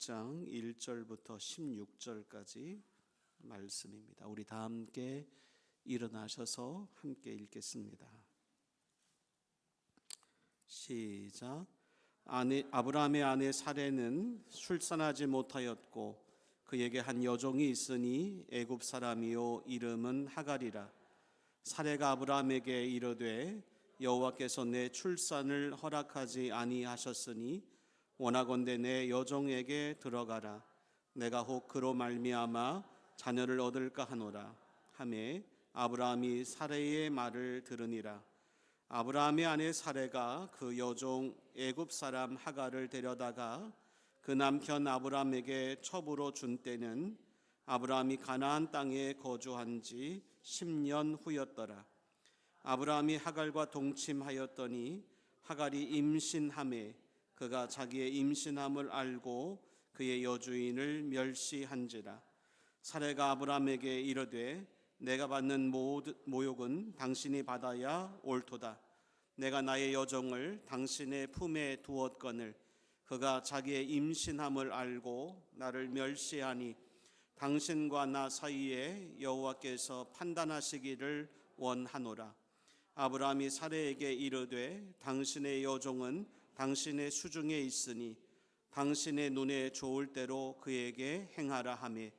16장 1절부터 16절까지 말씀입니다. 우리 다 함께 일어나셔서 함께 읽겠습니다. 시작. 아브라함의 아내 사레는 출산하지 못하였고 그에게 한 여종이 있으니 애굽 사람이요 이름은 하갈이라. 사레가 아브라함에게 이르되 여호와께서 내 출산을 허락하지 아니하셨으니 원하건대 내 여종에게 들어가라. 내가 혹 그로 말미암아 자녀를 얻을까 하노라 하매 아브라함이 사레의 말을 들으니라. 아브라함의 아내 사레가 그 여종 애굽 사람 하갈을 데려다가 그 남편 아브라함에게 첩으로 준 때는 아브라함이 가나안 땅에 거주한 지 10년 후였더라. 아브라함이 하갈과 동침하였더니 하갈이 임신하매 그가 자기의 임신함을 알고 그의 여주인을 멸시한지라. 사레가 아브라함에게 이르되 내가 받는 모욕은 당신이 받아야 옳도다. 내가 나의 여종을 당신의 품에 두었거늘 그가 자기의 임신함을 알고 나를 멸시하니 당신과 나 사이에 여호와께서 판단하시기를 원하노라. 아브라함이 사레에게 이르되 당신의 여종은 당신의 수중에 있으니 당신의 눈에 좋을 대로 그에게 행하라 하매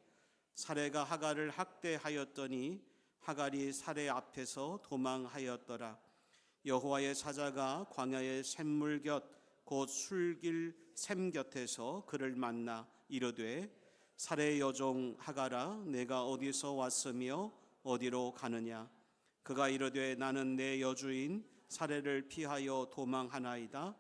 사레가 하갈을 학대하였더니 하갈이 사레 앞에서 도망하였더라. 여호와의 사자가 광야의 샘물 곁 곧 술길 샘 곁에서 그를 만나 이르되 사레의 여종 하갈아 내가 어디서 왔으며 어디로 가느냐. 그가 이르되 나는 내 여주인 사레를 피하여 도망하나이다.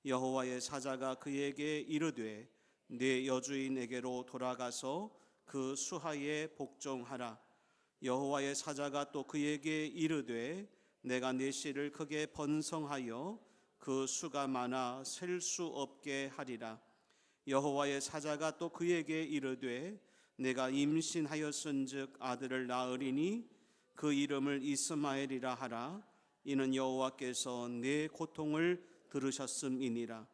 여호와의 사자가 그에게 이르되 내 여주인에게로 돌아가서 그 수하에 복종하라. 여호와의 사자가 또 그에게 이르되 내가 내 씨를 크게 번성하여 그 수가 많아 셀 수 없게 하리라. 여호와의 사자가 또 그에게 이르되 내가 임신하였은즉 아들을 낳으리니 그 이름을 이스마엘이라 하라. 이는 여호와께서 내 고통을 들으셨음이니라.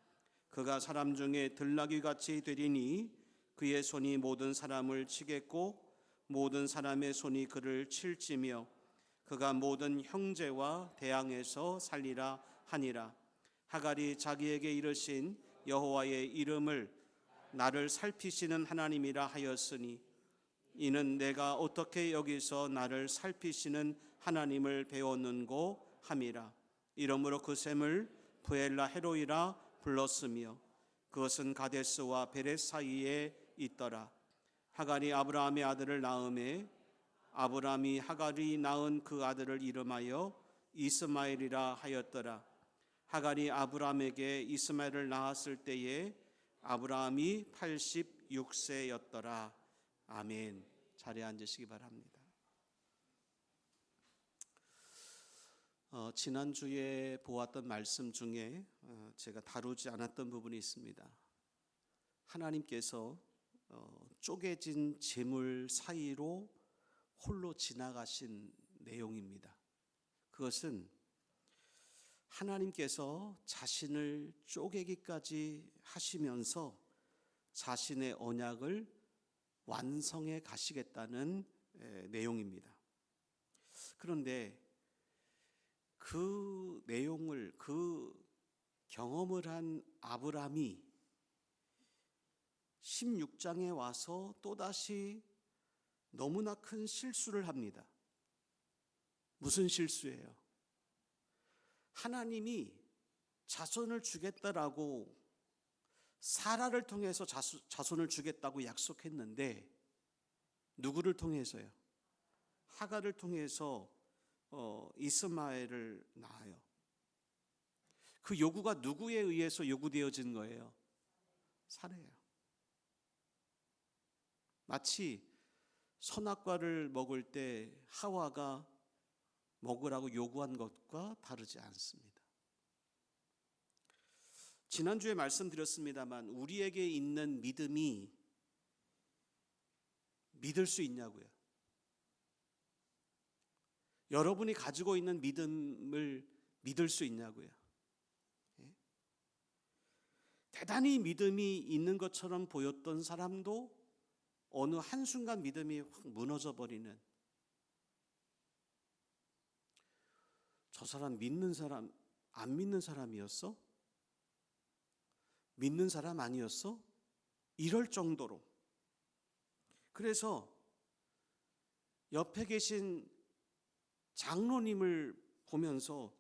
그가 사람 중에 들나귀같이 되리니 그의 손이 모든 사람을 치겠고 모든 사람의 손이 그를 칠지며 그가 모든 형제와 대항에서 살리라 하니라. 하갈이 자기에게 이르신 여호와의 이름을 나를 살피시는 하나님이라 하였으니 이는 내가 어떻게 여기서 나를 살피시는 하나님을 배웠는고 함이라. 이러므로 그 샘을 브엘라 헤로이라 불렀으며 그것은 가데스와 베렛 사이에 있더라. 하갈이 아브라함의 아들을 낳음에 아브라함이 하갈이 낳은 그 아들을 이름하여 이스마엘이라 하였더라. 하갈이 아브라함에게 이스마엘을 낳았을 때에 아브라함이 86세였더라. 아멘. 자리에 앉으시기 바랍니다. 지난주에 보았던 말씀 중에 제가 다루지 않았던 부분이 있습니다. 하나님께서 쪼개진 재물 사이로 홀로 지나가신 내용입니다. 그것은 하나님께서 자신을 쪼개기까지 하시면서 자신의 언약을 완성해 가시겠다는 내용입니다. 그런데 그 내용을 그 경험을 한 아브라함이 16장에 와서 또다시 너무나 큰 실수를 합니다. 무슨 실수예요? 하나님이 자손을 주겠다라고 사라를 통해서 자손을 주겠다고 약속했는데 누구를 통해서요? 하갈을 통해서 이스마엘을 낳아요. 그 요구가 누구에 의해서 요구되어진 거예요? 사례예요. 마치 선악과를 먹을 때 하와가 먹으라고 요구한 것과 다르지 않습니다. 지난주에 말씀드렸습니다만 우리에게 있는 믿음이 믿을 수 있냐고요. 여러분이 가지고 있는 믿음을 믿을 수 있냐고요. 대단히 믿음이 있는 것처럼 보였던 사람도 어느 한순간 믿음이 확 무너져 버리는, 저 사람 믿는 사람 안 믿는 사람이었어? 믿는 사람 아니었어? 이럴 정도로. 그래서 옆에 계신 장로님을 보면서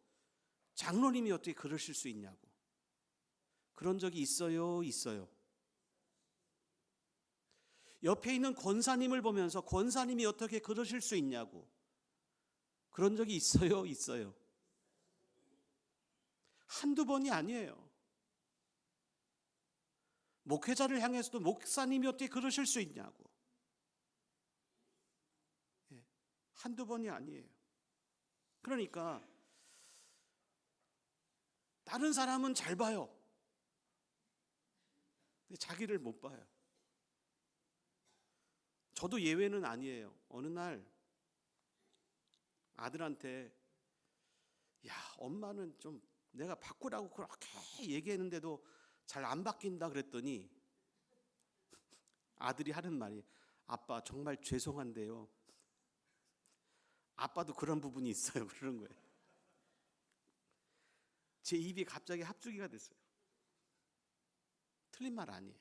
장로님이 어떻게 그러실 수 있냐고. 그런 적이 있어요? 있어요. 옆에 있는 권사님을 보면서 권사님이 어떻게 그러실 수 있냐고. 그런 적이 있어요? 있어요. 한두 번이 아니에요. 목회자를 향해서도 목사님이 어떻게 그러실 수 있냐고. 한두 번이 아니에요. 그러니까 다른 사람은 잘 봐요. 근데 자기를 못 봐요. 저도 예외는 아니에요. 어느 날 아들한테, 야, 엄마는 좀 내가 바꾸라고 그렇게 얘기했는데도 잘 안 바뀐다 그랬더니 아들이 하는 말이, 아빠 정말 죄송한데요, 아빠도 그런 부분이 있어요. 그러는 거예요. 제 입이 갑자기 합주기가 됐어요. 틀린 말 아니에요.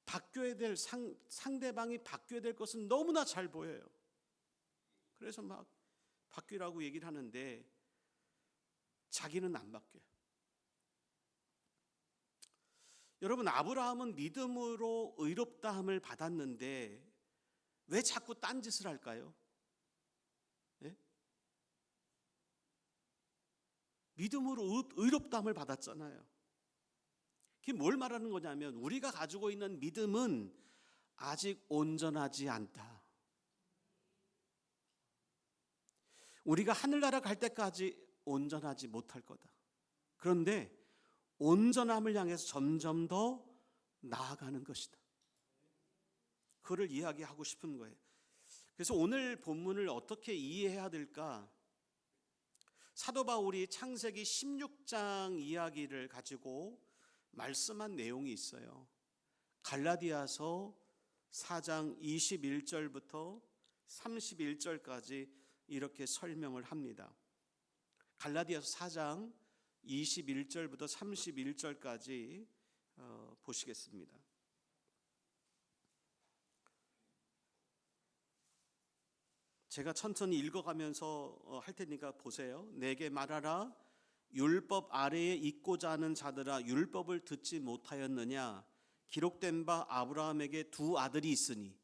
바뀌어야 될 상대방이 바뀌어야 될 것은 너무나 잘 보여요. 그래서 막 바뀌라고 얘기를 하는데 자기는 안 바뀌어요. 여러분, 아브라함은 믿음으로 의롭다함을 받았는데 왜 자꾸 딴짓을 할까요? 예? 믿음으로 의롭다함을 받았잖아요. 그게 뭘 말하는 거냐면 우리가 가지고 있는 믿음은 아직 온전하지 않다. 우리가 하늘나라 갈 때까지 온전하지 못할 거다. 그런데 온전함을 향해서 점점 더 나아가는 것이다. 그걸 이야기하고 싶은 거예요. 그래서 오늘 본문을 어떻게 이해해야 될까? 사도 바울이 창세기 16장 이야기를 가지고 말씀한 내용이 있어요. 갈라디아서 4장 21절부터 31절까지 이렇게 설명을 합니다. 갈라디아서 4장 21절부터 31절까지 보시겠습니다. 제가 천천히 읽어가면서 할 테니까 보세요. 내게 말하라. 율법 아래에 있고자 하는 자들아, 율법을 듣지 못하였느냐? 기록된 바 아브라함에게 두 아들이 있으니.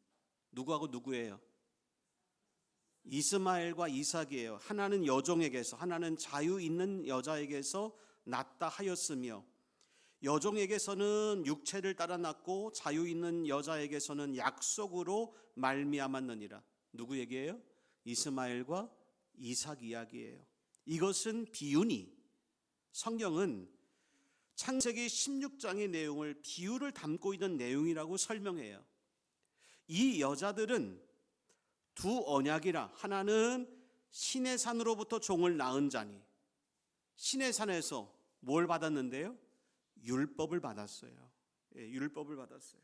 누구하고 누구예요? 이스마엘과 이삭이에요. 하나는 여종에게서, 하나는 자유 있는 여자에게서 낳다 하였으며, 여종에게서는 육체를 따라 낳고 자유 있는 여자에게서는 약속으로 말미암았느니라. 누구 얘기예요? 이스마엘과 이삭 이야기예요. 이것은 비유니, 성경은 창세기 16장의 내용을 비유를 담고 있는 내용이라고 설명해요. 이 여자들은 두 언약이라, 하나는 시내산으로부터 종을 낳은 자니, 시내산에서 뭘 받았는데요? 율법을 받았어요. 율법을 받았어요.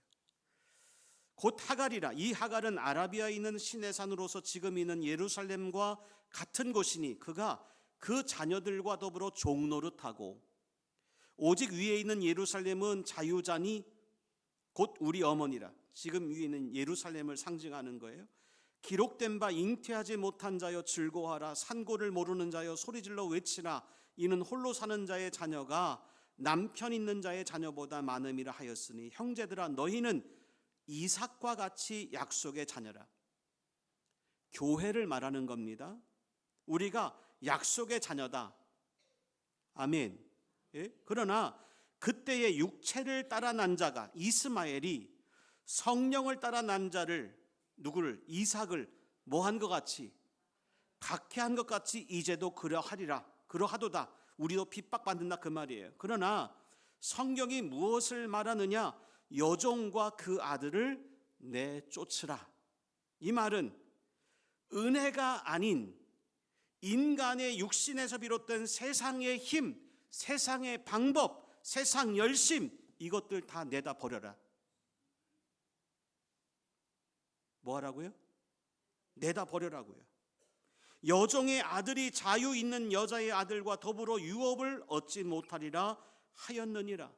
곧 하갈이라, 이 하갈은 아라비아에 있는 시내산으로서 지금 있는 예루살렘과 같은 곳이니 그가 그 자녀들과 더불어 종노릇하고, 오직 위에 있는 예루살렘은 자유자니 곧 우리 어머니라. 지금 위에 있는 예루살렘을 상징하는 거예요. 기록된 바 잉태하지 못한 자여 즐거워하라. 산고를 모르는 자여 소리질러 외치라. 이는 홀로 사는 자의 자녀가 남편 있는 자의 자녀보다 많음이라 하였으니, 형제들아 너희는 이삭과 같이 약속의 자녀라. 교회를 말하는 겁니다. 우리가 약속의 자녀다. 아멘. 예? 그러나 그때의 육체를 따라 난 자가 이스마엘이 성령을 따라 난 자를, 누구를? 이삭을 뭐한 것 같이, 박해한 것 같이 이제도 그러하리라. 그러하도다. 우리도 핍박받는다 그 말이에요. 그러나 성경이 무엇을 말하느냐? 여종과 그 아들을 내쫓으라. 이 말은 은혜가 아닌 인간의 육신에서 비롯된 세상의 힘, 세상의 방법, 세상 열심, 이것들 다 내다 버려라. 뭐 하라고요? 내다 버려라고요. 여종의 아들이 자유 있는 여자의 아들과 더불어 유업을 얻지 못하리라 하였느니라.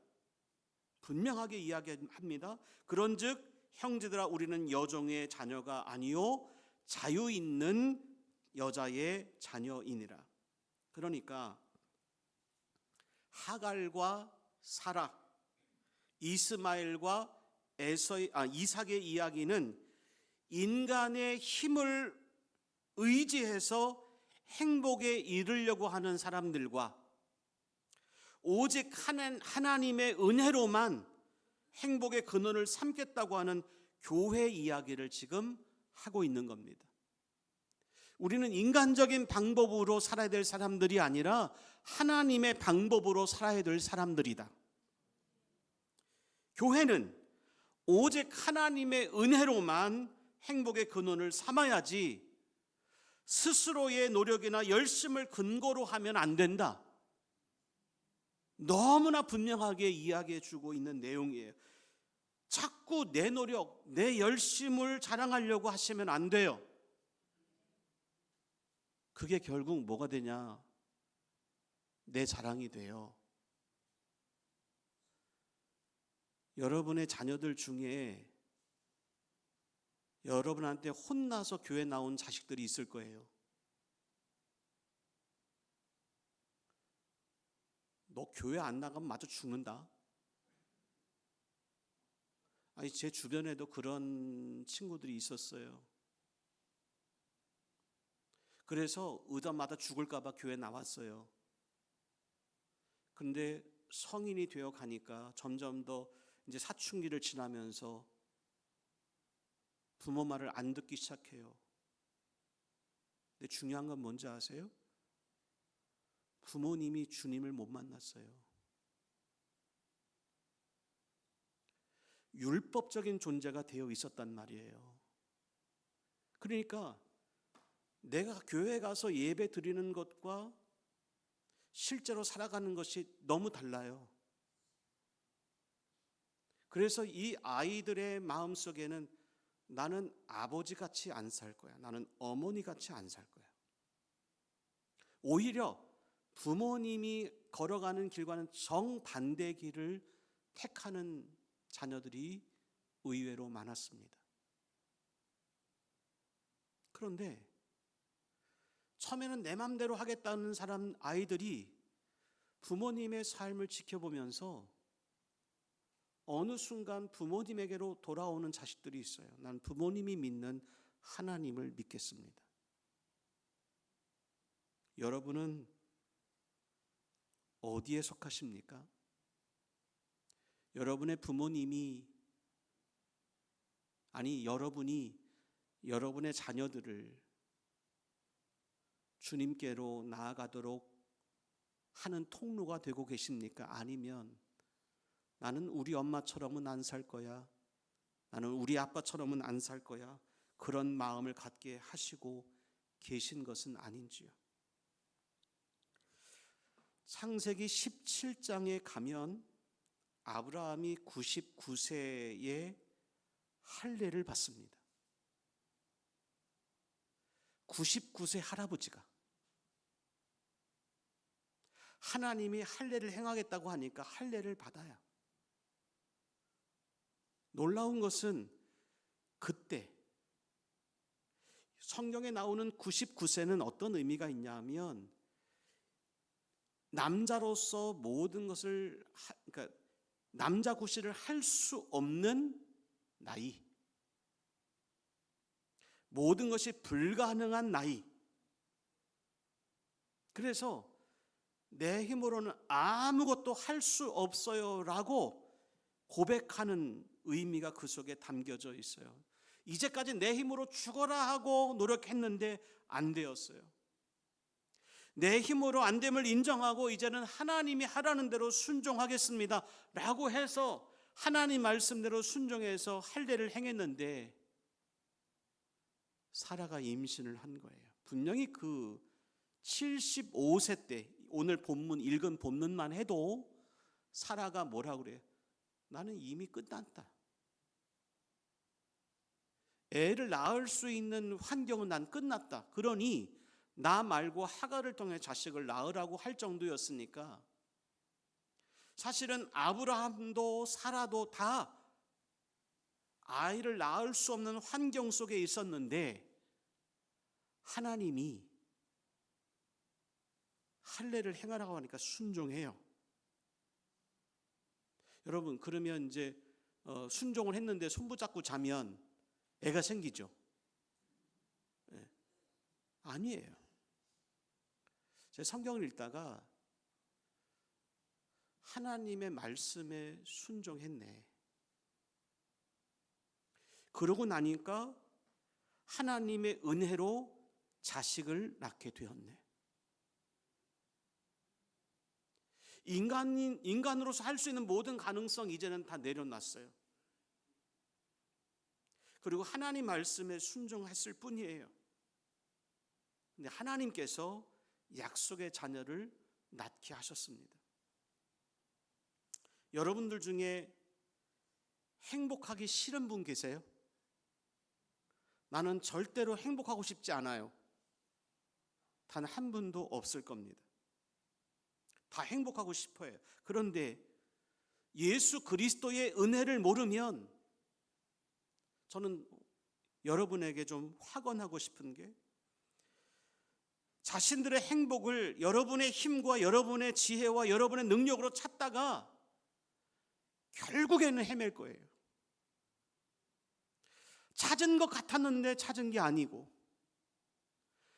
분명하게 이야기합니다. 그런즉 형제들아, 우리는 여종의 자녀가 아니요 자유 있는 여자의 자녀이니라. 그러니까 하갈과 사라, 이스마엘과 이삭의 이야기는 인간의 힘을 의지해서 행복에 이르려고 하는 사람들과 오직 하나님의 은혜로만 행복의 근원을 삼겠다고 하는 교회 이야기를 지금 하고 있는 겁니다. 우리는 인간적인 방법으로 살아야 될 사람들이 아니라 하나님의 방법으로 살아야 될 사람들이다. 교회는 오직 하나님의 은혜로만 행복의 근원을 삼아야지 스스로의 노력이나 열심을 근거로 하면 안 된다. 너무나 분명하게 이야기해 주고 있는 내용이에요. 자꾸 내 노력, 내 열심을 자랑하려고 하시면 안 돼요. 그게 결국 뭐가 되냐? 내 자랑이 돼요. 여러분의 자녀들 중에 여러분한테 혼나서 교회 나온 자식들이 있을 거예요. 너 교회 안 나가면 마저 죽는다. 아니, 제 주변에도 그런 친구들이 있었어요. 그래서 의도마다 죽을까 봐 교회 나왔어요. 근데 성인이 되어 가니까 점점 더 이제 사춘기를 지나면서 부모 말을 안 듣기 시작해요. 근데 중요한 건 뭔지 아세요? 부모님이 주님을 못 만났어요. 율법적인 존재가 되어 있었단 말이에요. 그러니까 내가 교회 가서 예배 드리는 것과 실제로 살아가는 것이 너무 달라요. 그래서 이 아이들의 마음속에는 나는 아버지같이 안 살 거야. 나는 어머니같이 안 살 거야. 오히려 부모님이 걸어가는 길과는 정반대 길을 택하는 자녀들이 의외로 많았습니다. 그런데 처음에는 내 맘대로 하겠다는 아이들이 부모님의 삶을 지켜보면서 어느 순간 부모님에게로 돌아오는 자식들이 있어요. 난 부모님이 믿는 하나님을 믿겠습니다. 여러분은 어디에 속하십니까? 여러분의 부모님이, 여러분이 여러분의 자녀들을 주님께로 나아가도록 하는 통로가 되고 계십니까? 아니면 나는 우리 엄마처럼은 안 살 거야, 나는 우리 아빠처럼은 안 살 거야, 그런 마음을 갖게 하시고 계신 것은 아닌지요. 창세기 17장에 가면 아브라함이 99세에 할례를 받습니다. 99세 할아버지가 하나님이 할례를 행하겠다고 하니까 할례를 받아요. 놀라운 것은 그때 성경에 나오는 99세는 어떤 의미가 있냐면 남자로서 모든 것을 그러니까 남자 구실을 할 수 없는 나이, 모든 것이 불가능한 나이. 그래서 내 힘으로는 아무것도 할 수 없어요 라고 고백하는 의미가 그 속에 담겨져 있어요. 이제까지 내 힘으로 죽어라 하고 노력했는데 안 되었어요. 내 힘으로 안 됨을 인정하고 이제는 하나님이 하라는 대로 순종하겠습니다 라고 해서 하나님 말씀대로 순종해서 할례를 행했는데 사라가 임신을 한 거예요. 분명히 그 75세 때, 오늘 본문 읽은 본문만 해도 사라가 뭐라 그래요? 나는 이미 끝났다. 애를 낳을 수 있는 환경은 난 끝났다. 그러니 나 말고 하갈을 통해 자식을 낳으라고 할 정도였으니까 사실은 아브라함도 사라도 다 아이를 낳을 수 없는 환경 속에 있었는데 하나님이 할례를 행하라고 하니까 순종해요. 여러분, 그러면 이제 순종을 했는데 손붙잡고 자면 애가 생기죠? 네. 아니에요. 제가 성경을 읽다가 하나님의 말씀에 순종했네. 그러고 나니까 하나님의 은혜로 자식을 낳게 되었네. 인간으로서 할 수 있는 모든 가능성 이제는 다 내려놨어요. 그리고 하나님 말씀에 순종했을 뿐이에요. 근데 하나님께서 약속의 자녀를 낳게 하셨습니다. 여러분들 중에 행복하기 싫은 분 계세요? 나는 절대로 행복하고 싶지 않아요. 단 한 분도 없을 겁니다. 다 행복하고 싶어요. 그런데 예수 그리스도의 은혜를 모르면 저는 여러분에게 좀 확언하고 싶은 게 자신들의 행복을 여러분의 힘과 여러분의 지혜와 여러분의 능력으로 찾다가 결국에는 헤맬 거예요. 찾은 것 같았는데 찾은 게 아니고,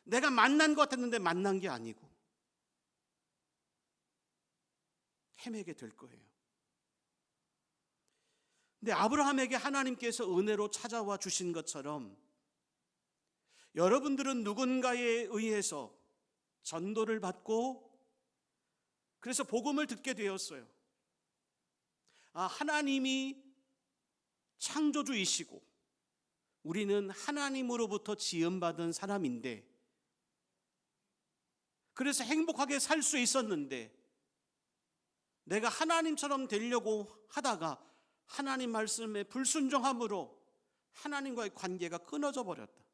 내가 만난 것 같았는데 만난 게 아니고 헤매게 될 거예요. 근데 아브라함에게 하나님께서 은혜로 찾아와 주신 것처럼 여러분들은 누군가에 의해서 전도를 받고 그래서 복음을 듣게 되었어요. 하나님이 창조주이시고 우리는 하나님으로부터 지음받은 사람인데, 그래서 행복하게 살 수 있었는데 내가 하나님처럼 되려고 하다가 하나님 말씀에 불순종함으로 하나님과의 관계가 끊어져 버렸다.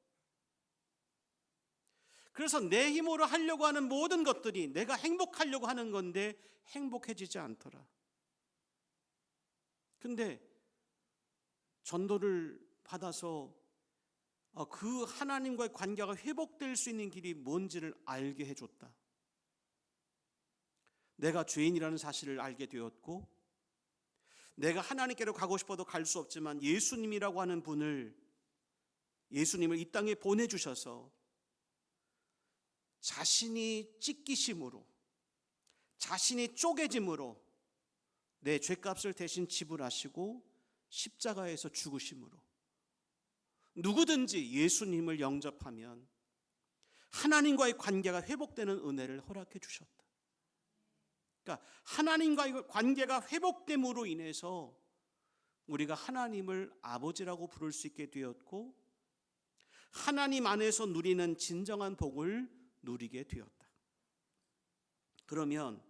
그래서 내 힘으로 하려고 하는 모든 것들이 내가 행복하려고 하는 건데 행복해지지 않더라. 근데 전도를 받아서 그 하나님과의 관계가 회복될 수 있는 길이 뭔지를 알게 해줬다. 내가 죄인이라는 사실을 알게 되었고, 내가 하나님께로 가고 싶어도 갈 수 없지만 예수님이라고 하는 분을, 예수님을 이 땅에 보내주셔서 자신이 찢기심으로, 자신이 쪼개짐으로 내 죄값을 대신 지불하시고 십자가에서 죽으심으로 누구든지 예수님을 영접하면 하나님과의 관계가 회복되는 은혜를 허락해 주셨다. 그러니까 하나님과의 관계가 회복됨으로 인해서 우리가 하나님을 아버지라고 부를 수 있게 되었고, 하나님 안에서 누리는 진정한 복을 누리게 되었다. 그러면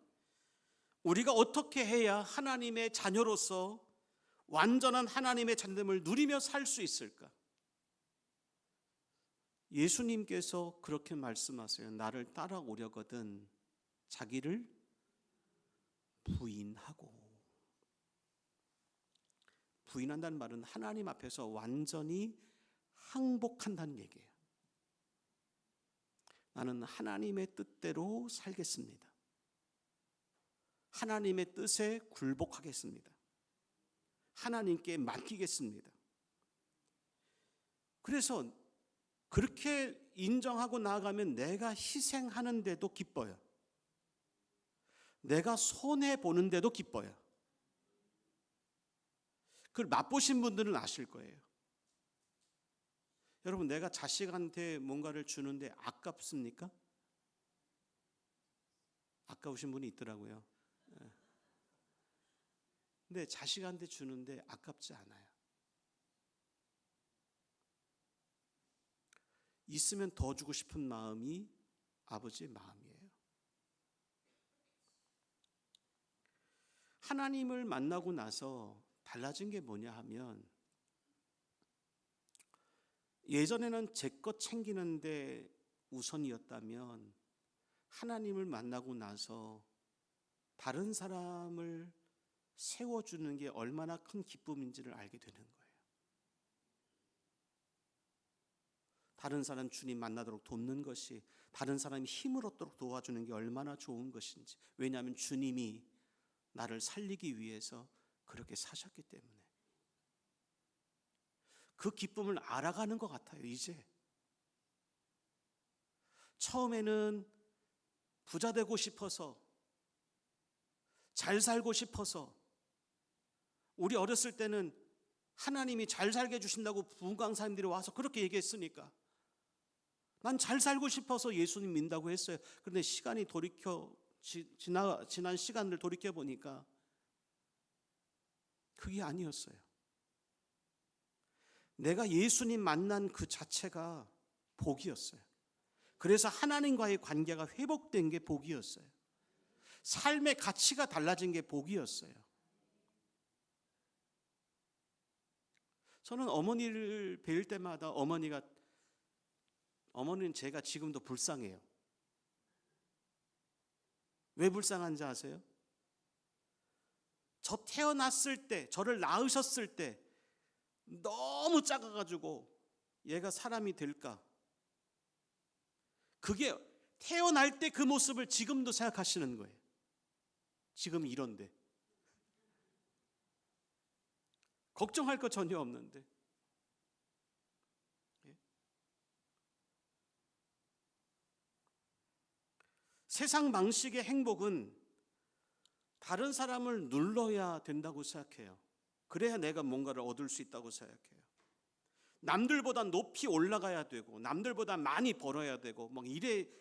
우리가 어떻게 해야 하나님의 자녀로서 완전한 하나님의 자녀됨을 누리며 살 수 있을까? 예수님께서 그렇게 말씀하세요. 나를 따라오려거든 자기를 부인하고. 부인한다는 말은 하나님 앞에서 완전히 항복한다는 얘기예요. 나는 하나님의 뜻대로 살겠습니다. 하나님의 뜻에 굴복하겠습니다. 하나님께 맡기겠습니다. 그래서 그렇게 인정하고 나아가면 내가 희생하는데도 기뻐요. 내가 손해보는데도 기뻐요. 그걸 맛보신 분들은 아실 거예요. 여러분, 내가 자식한테 뭔가를 주는데 아깝습니까? 아까우신 분이 있더라고요. 근데 자식한테 주는데 아깝지 않아요. 있으면 더 주고 싶은 마음이 아버지의 마음이에요. 하나님을 만나고 나서 달라진 게 뭐냐 하면, 예전에는 제 것 챙기는데 우선이었다면 하나님을 만나고 나서 다른 사람을 세워주는 게 얼마나 큰 기쁨인지를 알게 되는 거예요. 다른 사람 주님 만나도록 돕는 것이, 다른 사람이 힘을 얻도록 도와주는 게 얼마나 좋은 것인지. 왜냐하면 주님이 나를 살리기 위해서 그렇게 사셨기 때문에. 그 기쁨을 알아가는 것 같아요. 이제 처음에는 부자 되고 싶어서, 잘 살고 싶어서, 우리 어렸을 때는 하나님이 잘 살게 해주신다고 부흥 강사님들이 와서 그렇게 얘기했으니까 난 잘 살고 싶어서 예수님 믿는다고 했어요. 그런데 시간이 지난 시간을 돌이켜 보니까 그게 아니었어요. 내가 예수님 만난 그 자체가 복이었어요. 그래서 하나님과의 관계가 회복된 게 복이었어요. 삶의 가치가 달라진 게 복이었어요. 저는 어머니를 뵐 때마다 어머니는 제가 지금도 불쌍해요. 왜 불쌍한지 아세요? 저 태어났을 때, 저를 낳으셨을 때 너무 작아가지고 얘가 사람이 될까? 그게 태어날 때 그 모습을 지금도 생각하시는 거예요. 지금 이런데 걱정할 거 전혀 없는데. 세상 방식의 행복은 다른 사람을 눌러야 된다고 생각해요. 그래야 내가 뭔가를 얻을 수 있다고 생각해요. 남들보다 높이 올라가야 되고, 남들보다 많이 벌어야 되고,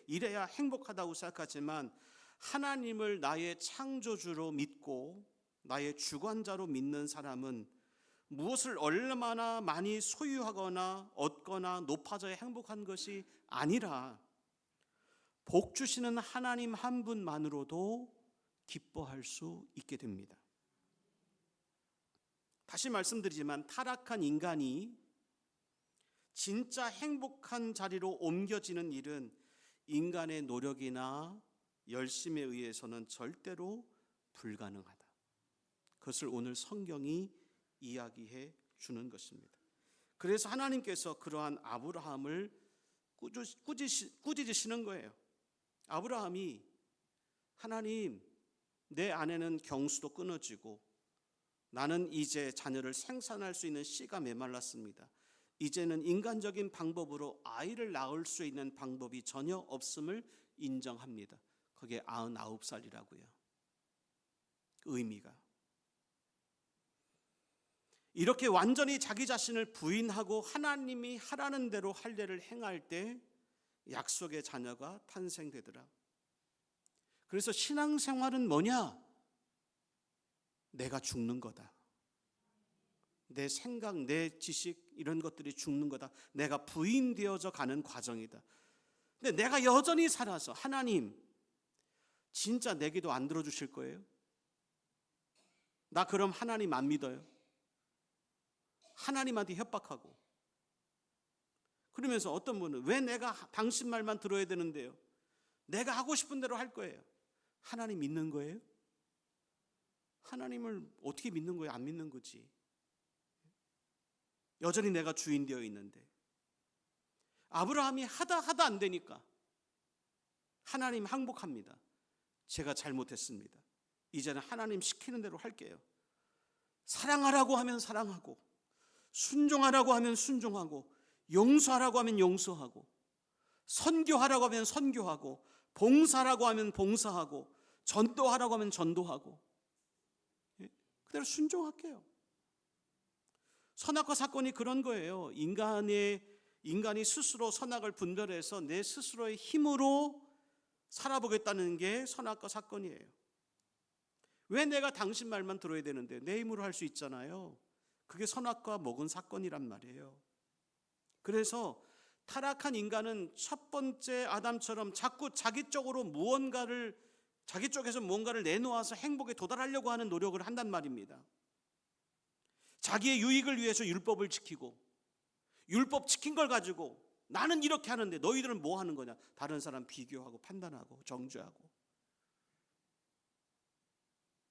이래야 행복하다고 생각하지만, 하나님을 나의 창조주로 믿고 나의 주관자로 믿는 사람은 무엇을 얼마나 많이 소유하거나 얻거나 높아져야 행복한 것이 아니라 복 주시는 하나님 한 분만으로도 기뻐할 수 있게 됩니다. 다시 말씀드리지만 타락한 인간이 진짜 행복한 자리로 옮겨지는 일은 인간의 노력이나 열심에 의해서는 절대로 불가능하다. 그것을 오늘 성경이 이야기해 주는 것입니다. 그래서 하나님께서 그러한 아브라함을 꾸짖으시는 거예요. 아브라함이, 하나님, 내 아내는 경수도 끊어지고 나는 이제 자녀를 생산할 수 있는 씨가 메말랐습니다. 이제는 인간적인 방법으로 아이를 낳을 수 있는 방법이 전혀 없음을 인정합니다. 그게 99살이라고요. 의미가. 이렇게 완전히 자기 자신을 부인하고 하나님이 하라는 대로 할 일을 행할 때 약속의 자녀가 탄생되더라. 그래서 신앙생활은 뭐냐? 내가 죽는 거다. 내 생각, 내 지식 이런 것들이 죽는 거다. 내가 부인되어져 가는 과정이다. 근데 내가 여전히 살아서 하나님 진짜 내 기도 안 들어주실 거예요? 나 그럼 하나님 안 믿어요? 하나님한테 협박하고, 그러면서 어떤 분은 왜 내가 당신 말만 들어야 되는데요? 내가 하고 싶은 대로 할 거예요. 하나님 믿는 거예요? 하나님을 어떻게 믿는 거예요? 안 믿는 거지. 여전히 내가 주인 되어 있는데. 아브라함이 하다 안 되니까 하나님 항복합니다. 제가 잘못했습니다. 이제는 하나님 시키는 대로 할게요. 사랑하라고 하면 사랑하고, 순종하라고 하면 순종하고, 용서하라고 하면 용서하고, 선교하라고 하면 선교하고, 봉사하라고 하면 봉사하고, 전도하라고 하면 전도하고, 그대로 순종할게요. 선악과 사건이 그런 거예요. 인간이 스스로 선악을 분별해서 내 스스로의 힘으로 살아보겠다는 게 선악과 사건이에요. 왜 내가 당신 말만 들어야 되는데? 내 힘으로 할 수 있잖아요. 그게 선악과 먹은 사건이란 말이에요. 그래서 타락한 인간은 첫 번째 아담처럼 자꾸 자기 쪽으로 무언가를 자기 쪽에서 뭔가를 내놓아서 행복에 도달하려고 하는 노력을 한단 말입니다. 자기의 유익을 위해서 율법을 지키고, 율법 지킨 걸 가지고 나는 이렇게 하는데 너희들은 뭐 하는 거냐? 다른 사람 비교하고 판단하고 정죄하고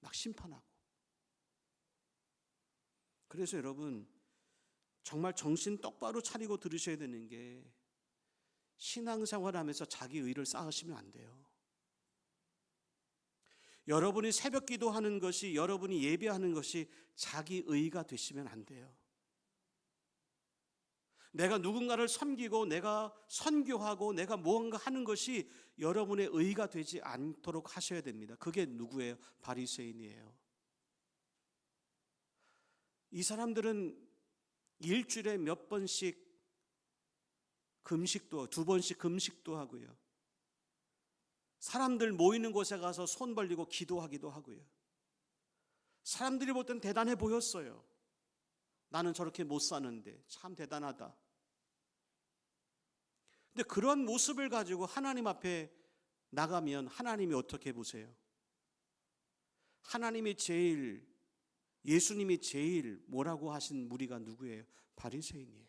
막 심판하고. 그래서 여러분, 정말 정신 똑바로 차리고 들으셔야 되는 게, 신앙생활하면서 자기 의를 쌓으시면 안 돼요. 여러분이 새벽 기도하는 것이, 여러분이 예배하는 것이 자기 의가 되시면 안 돼요. 내가 누군가를 섬기고 내가 선교하고 내가 무언가 하는 것이 여러분의 의가 되지 않도록 하셔야 됩니다. 그게 누구예요? 바리새인이에요. 이 사람들은 일주일에 몇 번씩 금식도, 2번씩 금식도 하고요. 사람들 모이는 곳에 가서 손 벌리고 기도하기도 하고요. 사람들이 볼 땐 대단해 보였어요. 나는 저렇게 못 사는데 참 대단하다. 근데 그런 모습을 가지고 하나님 앞에 나가면 하나님이 어떻게 보세요? 하나님이 제일, 예수님이 제일 뭐라고 하신 무리가 누구예요? 바리새인이에요.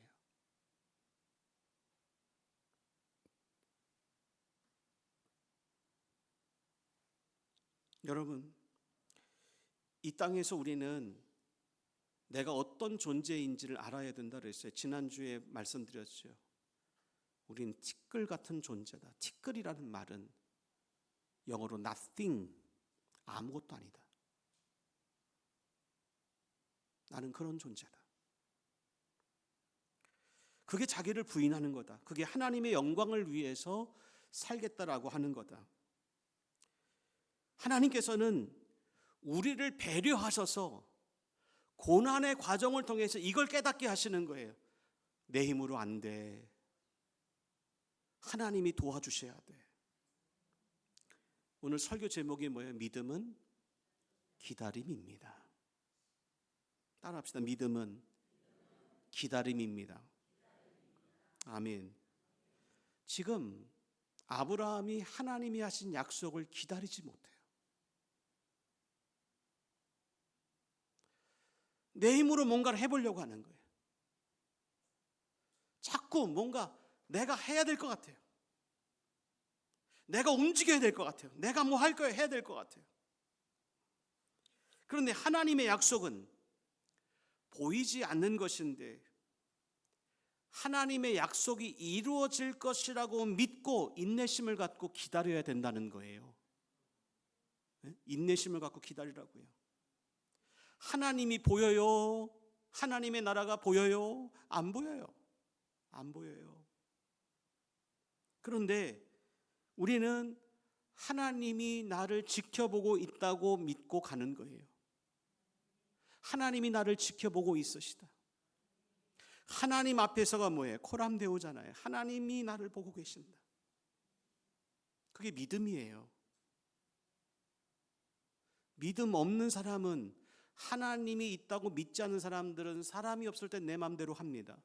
여러분, 이 땅에서 우리는 내가 어떤 존재인지를 알아야 된다 그랬어요. 지난주에 말씀드렸죠. 우린 티끌 같은 존재다. 티끌이라는 말은 영어로 nothing, 아무것도 아니다. 나는 그런 존재다. 그게 자기를 부인하는 거다. 그게 하나님의 영광을 위해서 살겠다라고 하는 거다. 하나님께서는 우리를 배려하셔서 고난의 과정을 통해서 이걸 깨닫게 하시는 거예요. 내 힘으로 안 돼. 하나님이 도와주셔야 돼. 오늘 설교 제목이 뭐예요? 믿음은 기다림입니다. 따라합시다. 믿음은 기다림입니다. 아멘. 지금 아브라함이 하나님이 하신 약속을 기다리지 못해요. 내 힘으로 뭔가를 해보려고 하는 거예요. 자꾸 뭔가 내가 해야 될 것 같아요. 내가 움직여야 될 것 같아요. 내가 뭐 할 거예요? 해야 될 것 같아요. 그런데 하나님의 약속은 보이지 않는 것인데, 하나님의 약속이 이루어질 것이라고 믿고 인내심을 갖고 기다려야 된다는 거예요. 인내심을 갖고 기다리라고요. 하나님이 보여요? 하나님의 나라가 보여요? 안 보여요. 안 보여요. 그런데 우리는 하나님이 나를 지켜보고 있다고 믿고 가는 거예요. 하나님이 나를 지켜보고 있으시다. 하나님 앞에서가 뭐예요? 코람데오잖아요. 하나님이 나를 보고 계신다. 그게 믿음이에요. 믿음 없는 사람은, 하나님이 있다고 믿지 않는 사람들은 사람이 없을 때 내 마음대로 합니다.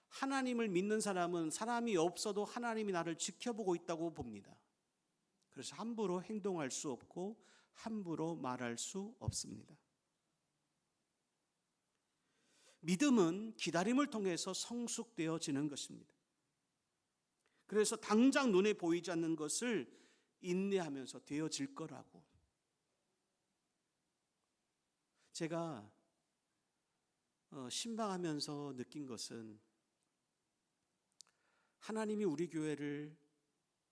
하나님을 믿는 사람은 사람이 없어도 하나님이 나를 지켜보고 있다고 봅니다. 그래서 함부로 행동할 수 없고 함부로 말할 수 없습니다. 믿음은 기다림을 통해서 성숙되어지는 것입니다. 그래서 당장 눈에 보이지 않는 것을 인내하면서 되어질 거라고. 제가 신방하면서 느낀 것은, 하나님이 우리 교회를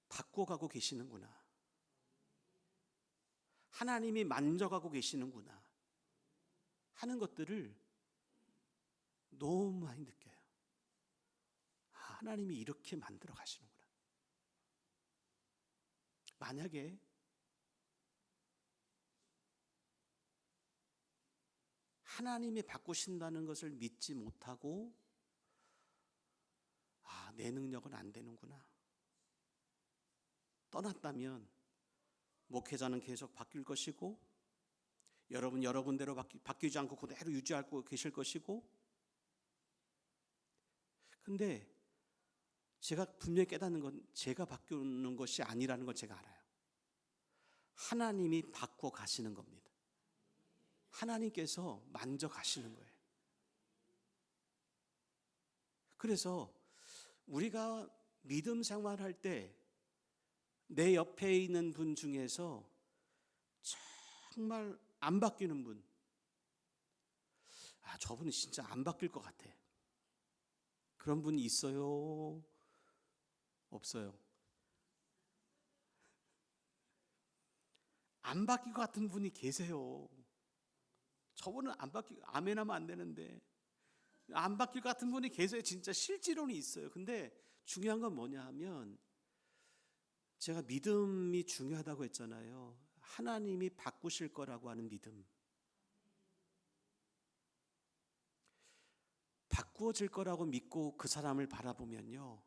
바꿔가고 계시는구나. 하나님이 만져가고 계시는구나 하는 것들을 너무 많이 느껴요. 하나님이 이렇게 만들어 가시는구나. 만약에 하나님이 바꾸신다는 것을 믿지 못하고, 내 능력은 안 되는구나 떠났다면, 목회자는 계속 바뀔 것이고, 여러분대로 바뀌지 않고 그대로 유지하고 계실 것이고. 근데 제가 분명히 깨닫는 건, 제가 바꾸는 것이 아니라는 걸 제가 알아요. 하나님이 바꿔 가시는 겁니다. 하나님께서 만져 가시는 거예요. 그래서 우리가 믿음 생활할 때 내 옆에 있는 분 중에서 정말 안 바뀌는 분, 저분은 진짜 안 바뀔 것 같아. 그런 분이 있어요? 없어요? 안 바뀔 것 같은 분이 계세요. 저분은 안 바뀌고 아멘 하면 안 되는데 안 바뀔 것 같은 분이 계세요. 진짜 실제로는 있어요. 근데 중요한 건 뭐냐 하면 제가 믿음이 중요하다고 했잖아요. 하나님이 바꾸실 거라고 하는 믿음, 바꾸어질 거라고 믿고 그 사람을 바라보면요,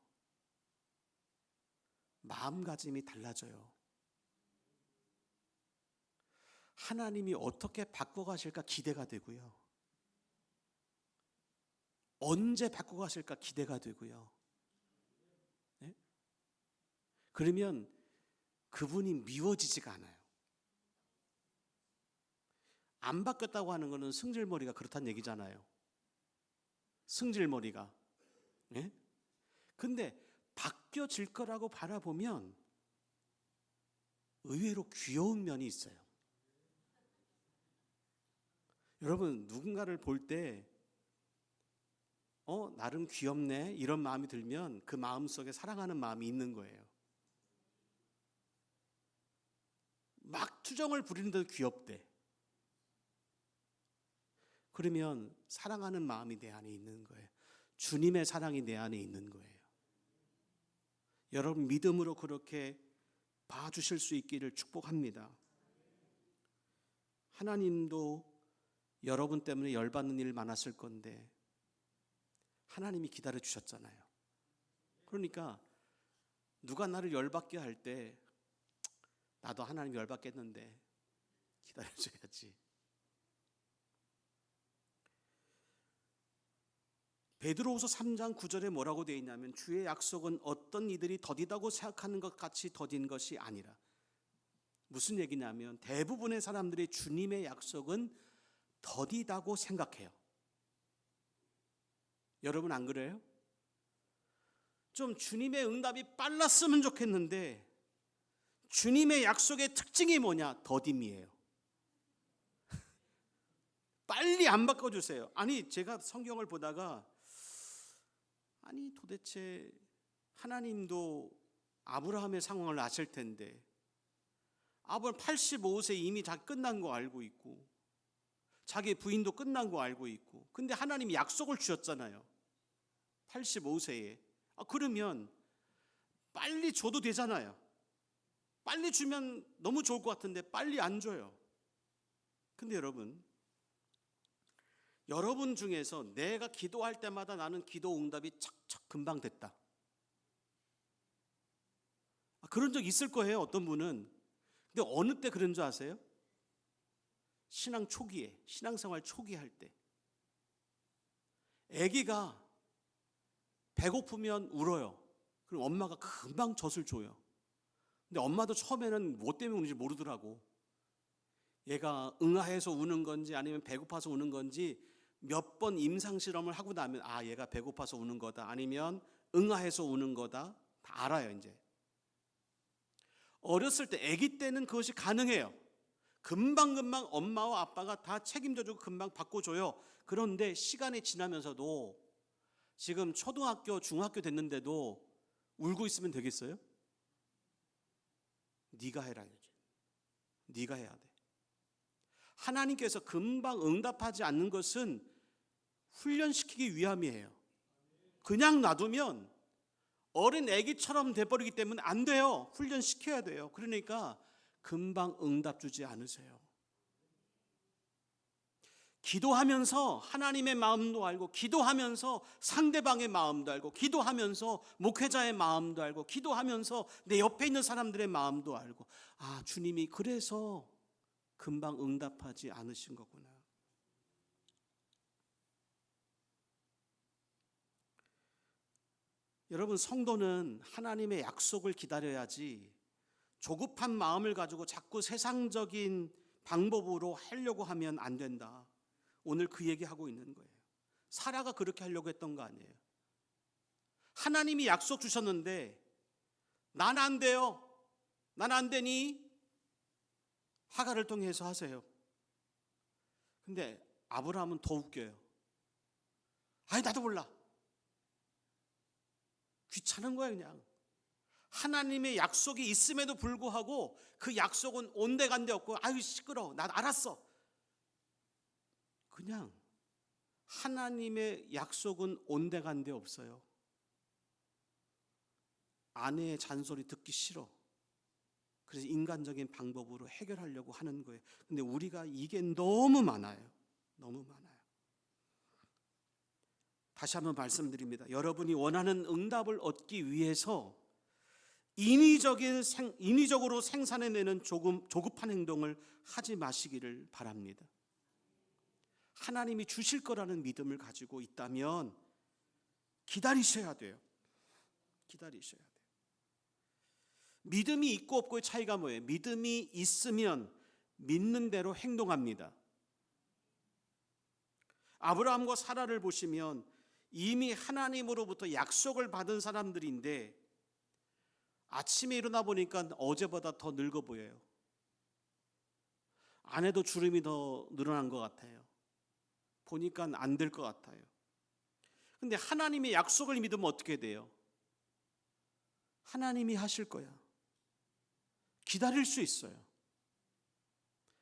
마음가짐이 달라져요. 하나님이 어떻게 바꿔가실까 기대가 되고요, 언제 바꿔가실까 기대가 되고요. 네? 그러면 그분이 미워지지가 않아요. 안 바뀌었다고 하는 것은 승질머리가 그렇다는 얘기잖아요. 승질머리가. 네? 근데 바뀌어질 거라고 바라보면 의외로 귀여운 면이 있어요. 여러분, 누군가를 볼 때 나름 귀엽네 이런 마음이 들면 그 마음 속에 사랑하는 마음이 있는 거예요. 막 투정을 부리는데도 귀엽대. 그러면 사랑하는 마음이 내 안에 있는 거예요. 주님의 사랑이 내 안에 있는 거예요. 여러분, 믿음으로 그렇게 봐주실 수 있기를 축복합니다. 하나님도 여러분 때문에 열받는 일 많았을 건데 하나님이 기다려 주셨잖아요. 그러니까 누가 나를 열받게 할 때 나도 하나님 열받겠는데 기다려줘야지. 베드로후서 3장 9절에 뭐라고 되어 있냐면 주의 약속은 어떤 이들이 더디다고 생각하는 것 같이 더딘 것이 아니라, 무슨 얘기냐면 대부분의 사람들이 주님의 약속은 더디다고 생각해요. 여러분 안 그래요? 좀 주님의 응답이 빨랐으면 좋겠는데 주님의 약속의 특징이 뭐냐? 더딤이에요. 빨리 안 바꿔주세요. 아니, 제가 성경을 보다가 아니 도대체 하나님도 아브라함의 상황을 아실 텐데 아브라함 85세 이미 다 끝난 거 알고 있고 자기 부인도 끝난 거 알고 있고, 근데 하나님이 약속을 주셨잖아요. 85세에. 그러면 빨리 줘도 되잖아요. 빨리 주면 너무 좋을 것 같은데 빨리 안 줘요. 근데 여러분 중에서 내가 기도할 때마다 나는 기도 응답이 척척 금방 됐다, 그런 적 있을 거예요. 어떤 분은. 근데 어느 때 그런 줄 아세요? 신앙 초기에, 신앙생활 초기 할 때. 아기가 배고프면 울어요. 그럼 엄마가 금방 젖을 줘요. 근데 엄마도 처음에는 뭐 때문에 우는지 모르더라고. 얘가 응아해서 우는 건지 아니면 배고파서 우는 건지 몇 번 임상실험을 하고 나면 얘가 배고파서 우는 거다 아니면 응아해서 우는 거다 다 알아요. 이제 어렸을 때 아기 때는 그것이 가능해요. 금방금방 엄마와 아빠가 다 책임져주고 금방 바꿔줘요. 그런데 시간이 지나면서도 지금 초등학교 중학교 됐는데도 울고 있으면 되겠어요? 네가 해라 이제. 네가 해야 돼. 하나님께서 금방 응답하지 않는 것은 훈련시키기 위함이에요. 그냥 놔두면 어린 아기처럼 돼버리기 때문에 안 돼요. 훈련시켜야 돼요. 그러니까 금방 응답 주지 않으세요. 기도하면서 하나님의 마음도 알고, 기도하면서 상대방의 마음도 알고, 기도하면서 목회자의 마음도 알고, 기도하면서 내 옆에 있는 사람들의 마음도 알고, 주님이 그래서 금방 응답하지 않으신 거구나. 여러분, 성도는 하나님의 약속을 기다려야지 조급한 마음을 가지고 자꾸 세상적인 방법으로 하려고 하면 안 된다. 오늘 그 얘기하고 있는 거예요. 사라가 그렇게 하려고 했던 거 아니에요. 하나님이 약속 주셨는데 난 안 돼요. 난 안 되니 하갈을 통해서 하세요. 근데 아브라함은 더 웃겨요. 아니 나도 몰라. 귀찮은 거야 그냥. 하나님의 약속이 있음에도 불구하고 그 약속은 온데간데 없고 아유 시끄러워. 난 알았어. 그냥 하나님의 약속은 온데간데 없어요. 아내의 잔소리 듣기 싫어. 그래서 인간적인 방법으로 해결하려고 하는 거예요. 근데 우리가 이게 너무 많아요. 너무 많아요. 다시 한번 말씀드립니다. 여러분이 원하는 응답을 얻기 위해서 인위적으로 생산해내는 조급한 행동을 하지 마시기를 바랍니다. 하나님이 주실 거라는 믿음을 가지고 있다면 기다리셔야 돼요. 기다리셔야 돼요. 믿음이 있고 없고의 차이가 뭐예요? 믿음이 있으면 믿는 대로 행동합니다. 아브라함과 사라를 보시면 이미 하나님으로부터 약속을 받은 사람들인데 아침에 일어나 보니까 어제보다 더 늙어 보여요. 아내도 주름이 더 늘어난 것 같아요. 보니까 안 될 것 같아요. 근데 하나님의 약속을 믿으면 어떻게 돼요? 하나님이 하실 거야. 기다릴 수 있어요.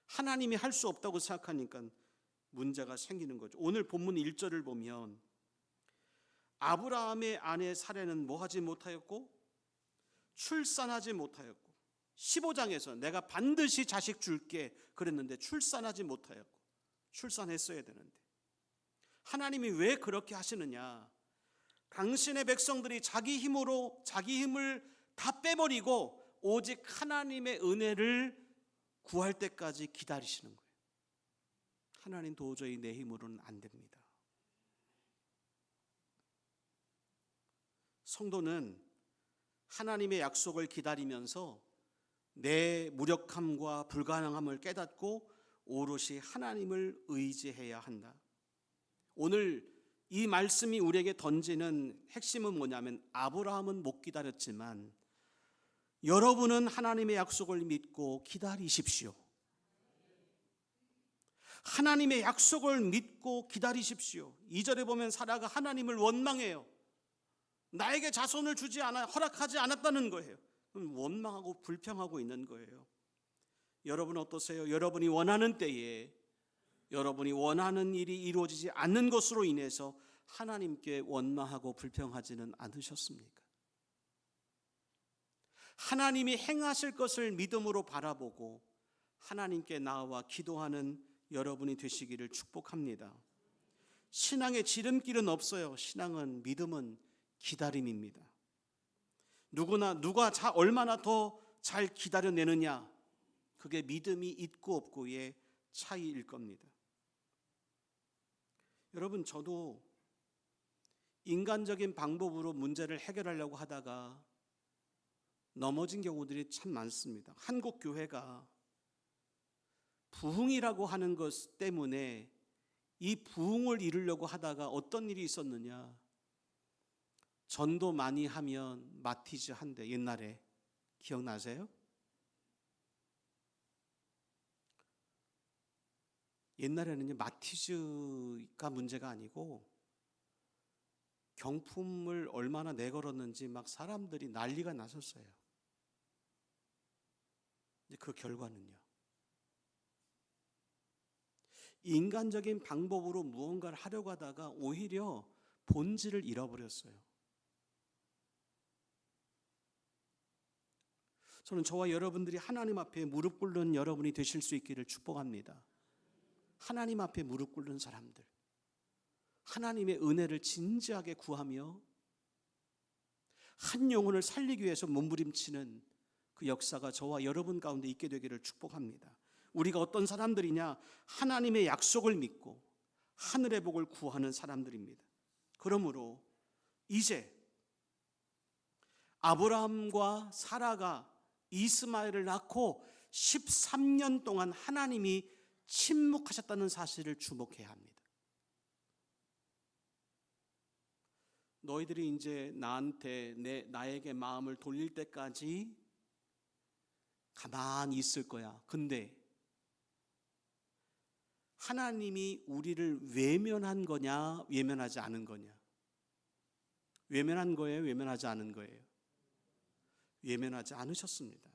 하나님이 할 수 없다고 생각하니까 문제가 생기는 거죠. 오늘 본문 1절을 보면 아브라함의 아내 사레는 뭐 하지 못하였고 출산하지 못하였고 15장에서 내가 반드시 자식 줄게 그랬는데 출산하지 못하였고 출산했어야 되는데 하나님이 왜 그렇게 하시느냐? 당신의 백성들이 자기 힘을 다 빼버리고 오직 하나님의 은혜를 구할 때까지 기다리시는 거예요. 하나님 도저히 내 힘으로는 안 됩니다. 성도는 하나님의 약속을 기다리면서 내 무력함과 불가능함을 깨닫고 오롯이 하나님을 의지해야 한다. 오늘 이 말씀이 우리에게 던지는 핵심은 뭐냐면 아브라함은 못 기다렸지만 여러분은 하나님의 약속을 믿고 기다리십시오. 하나님의 약속을 믿고 기다리십시오. 2절에 보면 사라가 하나님을 원망해요. 나에게 자손을 주지 않아 허락하지 않았다는 거예요. 원망하고 불평하고 있는 거예요. 여러분 어떠세요? 여러분이 원하는 때에 여러분이 원하는 일이 이루어지지 않는 것으로 인해서 하나님께 원망하고 불평하지는 않으셨습니까? 하나님이 행하실 것을 믿음으로 바라보고 하나님께 나아와 기도하는 여러분이 되시기를 축복합니다. 신앙의 지름길은 없어요. 신앙은 믿음은 기다림입니다. 누가 얼마나 더 잘 기다려내느냐, 그게 믿음이 있고 없고의 차이일 겁니다. 여러분, 저도 인간적인 방법으로 문제를 해결하려고 하다가 넘어진 경우들이 참 많습니다. 한국 교회가 부흥이라고 하는 것 때문에 이 부흥을 이루려고 하다가 어떤 일이 있었느냐, 전도 많이 하면 마티즈 한대. 옛날에 기억나세요? 옛날에는요, 마티즈가 문제가 아니고 경품을 얼마나 내걸었는지 막 사람들이 난리가 났었어요. 그 결과는요, 인간적인 방법으로 무언가를 하려고 하다가 오히려 본질을 잃어버렸어요. 저는 저와 여러분들이 하나님 앞에 무릎 꿇는 여러분이 되실 수 있기를 축복합니다. 하나님 앞에 무릎 꿇는 사람들, 하나님의 은혜를 진지하게 구하며 한 영혼을 살리기 위해서 몸부림치는 그 역사가 저와 여러분 가운데 있게 되기를 축복합니다. 우리가 어떤 사람들이냐? 하나님의 약속을 믿고 하늘의 복을 구하는 사람들입니다. 그러므로 이제 아브라함과 사라가 이스마엘을 낳고 13년 동안 하나님이 침묵하셨다는 사실을 주목해야 합니다. 너희들이 이제 나에게 마음을 돌릴 때까지 가만히 있을 거야. 근데 하나님이 우리를 외면한 거냐, 외면하지 않은 거냐? 외면한 거예요, 외면하지 않은 거예요? 외면하지 않으셨습니다.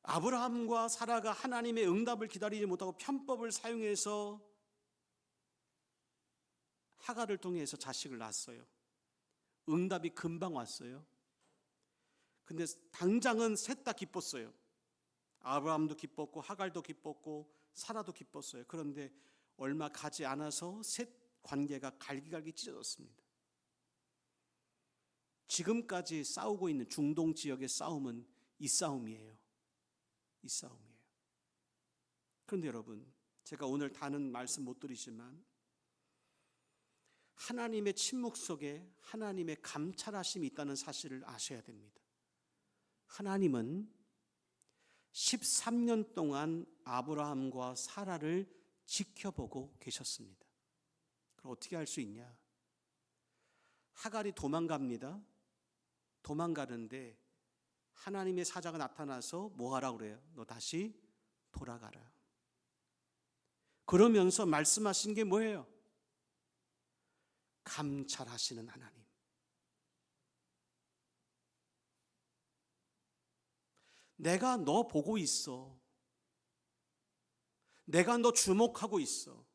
아브라함과 사라가 하나님의 응답을 기다리지 못하고 편법을 사용해서 하갈을 통해서 자식을 낳았어요. 응답이 금방 왔어요. 근데 당장은 셋 다 기뻤어요. 아브라함도 기뻤고 하갈도 기뻤고 사라도 기뻤어요. 그런데 얼마 가지 않아서 셋 관계가 갈기갈기 찢어졌습니다. 지금까지 싸우고 있는 중동 지역의 싸움은 이 싸움이에요. 이 싸움이에요. 그런데 여러분, 제가 오늘 다는 말씀 못 드리지만 하나님의 침묵 속에 하나님의 감찰하심이 있다는 사실을 아셔야 됩니다. 하나님은 13년 동안 아브라함과 사라를 지켜보고 계셨습니다. 그럼 어떻게 할 수 있냐? 하갈이 도망갑니다. 도망가는데 하나님의 사자가 나타나서 뭐 하라고 그래요? 너 다시 돌아가라. 그러면서 말씀하신 게 뭐예요? 감찰하시는 하나님. 내가 너 보고 있어. 내가 너 주목하고 있어.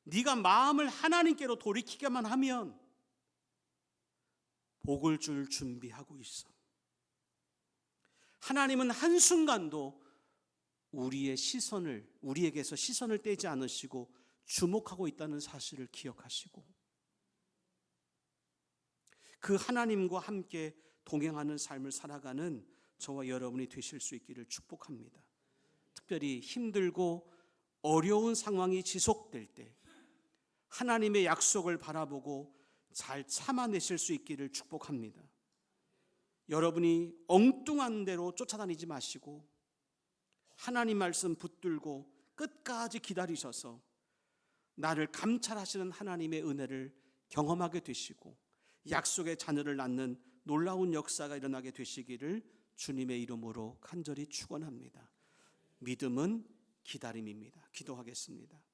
네가 마음을 하나님께로 돌이키게만 하면 복을 줄 준비하고 있어. 하나님은 한순간도 우리에게서 시선을 떼지 않으시고 주목하고 있다는 사실을 기억하시고 그 하나님과 함께 동행하는 삶을 살아가는 저와 여러분이 되실 수 있기를 축복합니다. 특별히 힘들고 어려운 상황이 지속될 때 하나님의 약속을 바라보고 잘 참아내실 수 있기를 축복합니다. 여러분이 엉뚱한 대로 쫓아다니지 마시고 하나님 말씀 붙들고 끝까지 기다리셔서 나를 감찰하시는 하나님의 은혜를 경험하게 되시고 약속의 자녀를 낳는 놀라운 역사가 일어나게 되시기를 주님의 이름으로 간절히 축원합니다. 믿음은 기다림입니다. 기도하겠습니다.